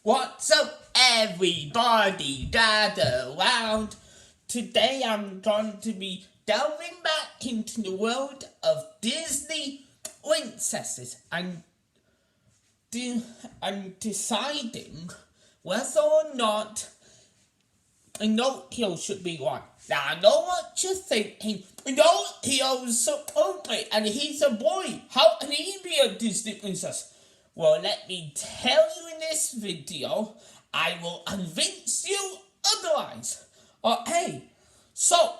What's up, everybody? Gather around. Today I'm going to be delving back into the world of Disney princesses and deciding whether or not Pinocchio should be one. Now I know what you're thinking. Pinocchio's so ugly and he's a boy. How can he be a Disney princess? Well, let me tell you in this video, I will convince you otherwise. Okay, so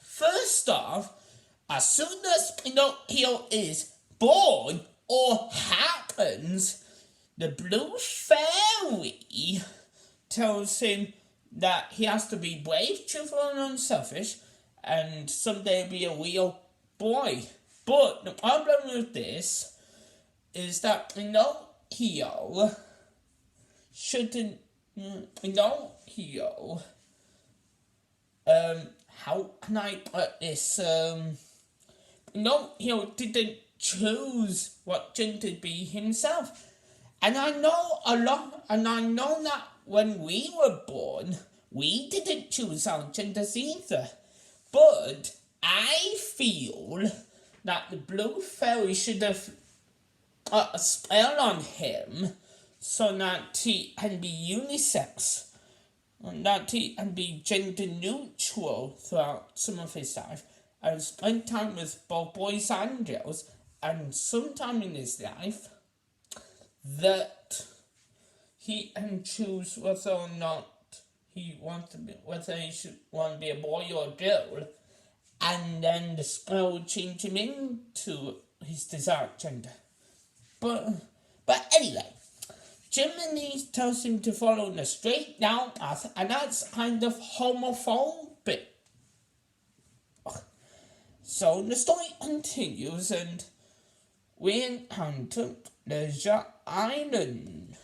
first off, as soon as Pinocchio is born or happens, the blue fairy tells him that he has to be brave, truthful, and unselfish, and someday be a real boy. But the problem with this is that Pinocchio shouldn't. Pinocchio. How can I put this? Pinocchio didn't choose what gender to be himself. And I know that when we were born, we didn't choose our genders either. But I feel that the blue fairy should have put a spell on him so that he can be unisex, and that he can be gender neutral throughout some of his life, and spend time with both boys and girls, and sometime in his life that he can choose whether or not he wants to be, whether he should want to be a boy or a girl, and then the spell will change him into his desired gender. But anyway, Jiminy tells him to follow the straight down path, and that's kind of homophobic. So the story continues, and we encounter Pleasure Island.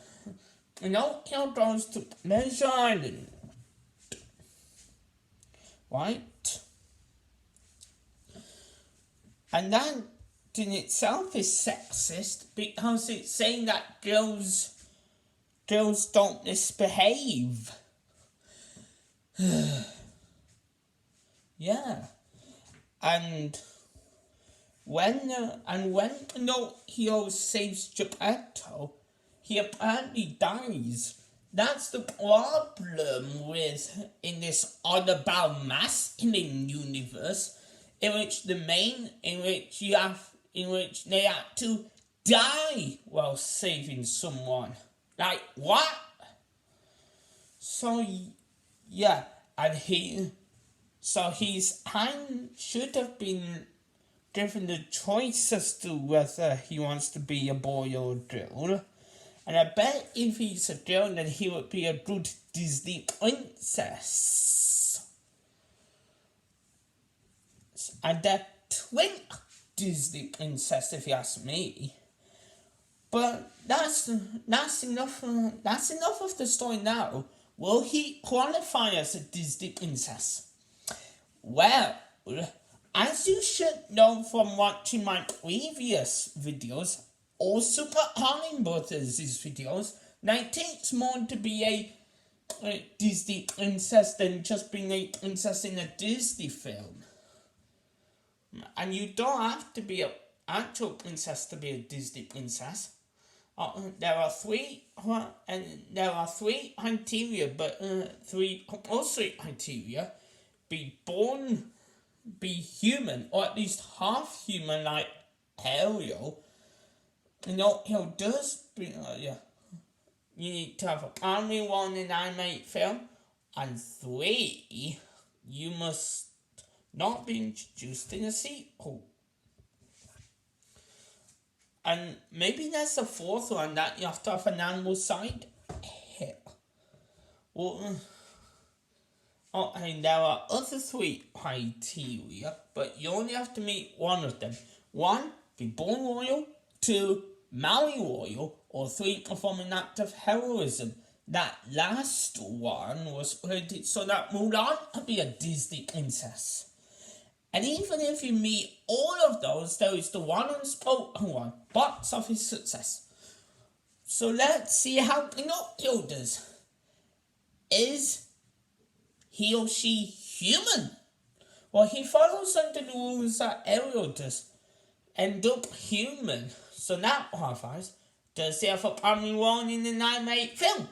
Pinocchio goes to Pleasure Island. Right? And that in itself is sexist because it's saying that girls don't misbehave. Yeah. And when Pinocchio saves Geppetto, he apparently dies. That's the problem in this all about masculine universe, in which they have to die while saving someone. Like, what? So, yeah, and his hand should have been given the choice as to whether he wants to be a boy or a girl. And I bet if he's a girl, then he would be a good Disney princess. And a Twink Disney Princess, if you ask me. But that's enough. That's enough of the story now. Will he qualify as a Disney princess? Well, as you should know from watching my previous videos, or Super Harling Brothers' videos, that it takes more to be a Disney princess than just being a princess in a Disney film. And you don't have to be an actual princess to be a Disney princess. There are three criteria, but three compulsory criteria: be born, be human, or at least half human, like Ariel. Pinocchio does bring, You need to have a primary one in animated film, and 3, you must not be introduced in a sequel. And maybe there's a 4th one that you have to have an animal side. Well, and there are other 3 criteria, but you only have to meet one of them. 1, be born royal. 2, marry royal. Or 3, perform an act of heroism. That last one was created so that Mulan could be a Disney princess. And even if you meet all of those, there is the one unspoken one: box office success. So let's see how Pinocchio does. Is he or she human? Well, he follows under the rules that Ariel does. End up human. So that qualifies. Does he have a primary role in an animated film?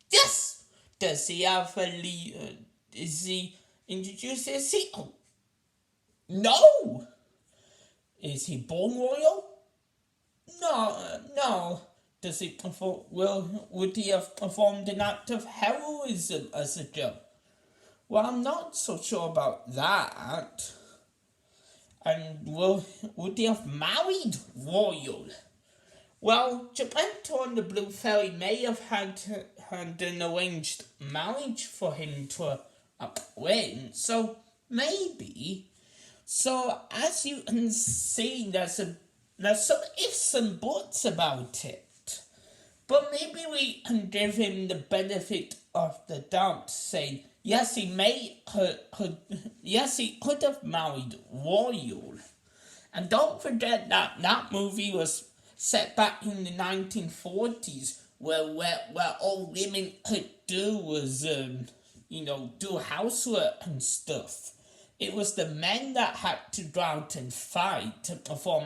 Yes! Does he have a lead? Is he introduced in a sequel? No! Is he born royal? No. Does he perform? Would he have performed an act of heroism as a joke? Well, I'm not so sure about that. And would he have married royal? Well, Geppetto and the Blue Fairy may have had an arranged marriage for him to win, so maybe. So as you can see, there's some ifs and buts about it. But maybe we can give him the benefit of the doubt, saying yes, he could have married royal. And don't forget that movie was set back in the 1940s, where all women could do was do housework and stuff. It was the men that had to go out and fight to perform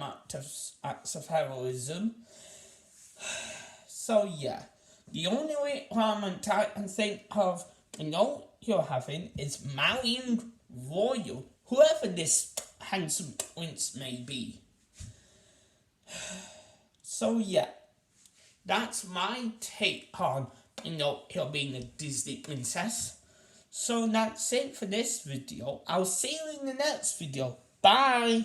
acts of heroism. So yeah, the only requirement I can think of you're having is marrying royal, whoever this handsome prince may be. So yeah, that's my take on Pinocchio being a Disney princess. So that's it for this video. I'll see you in the next video. Bye!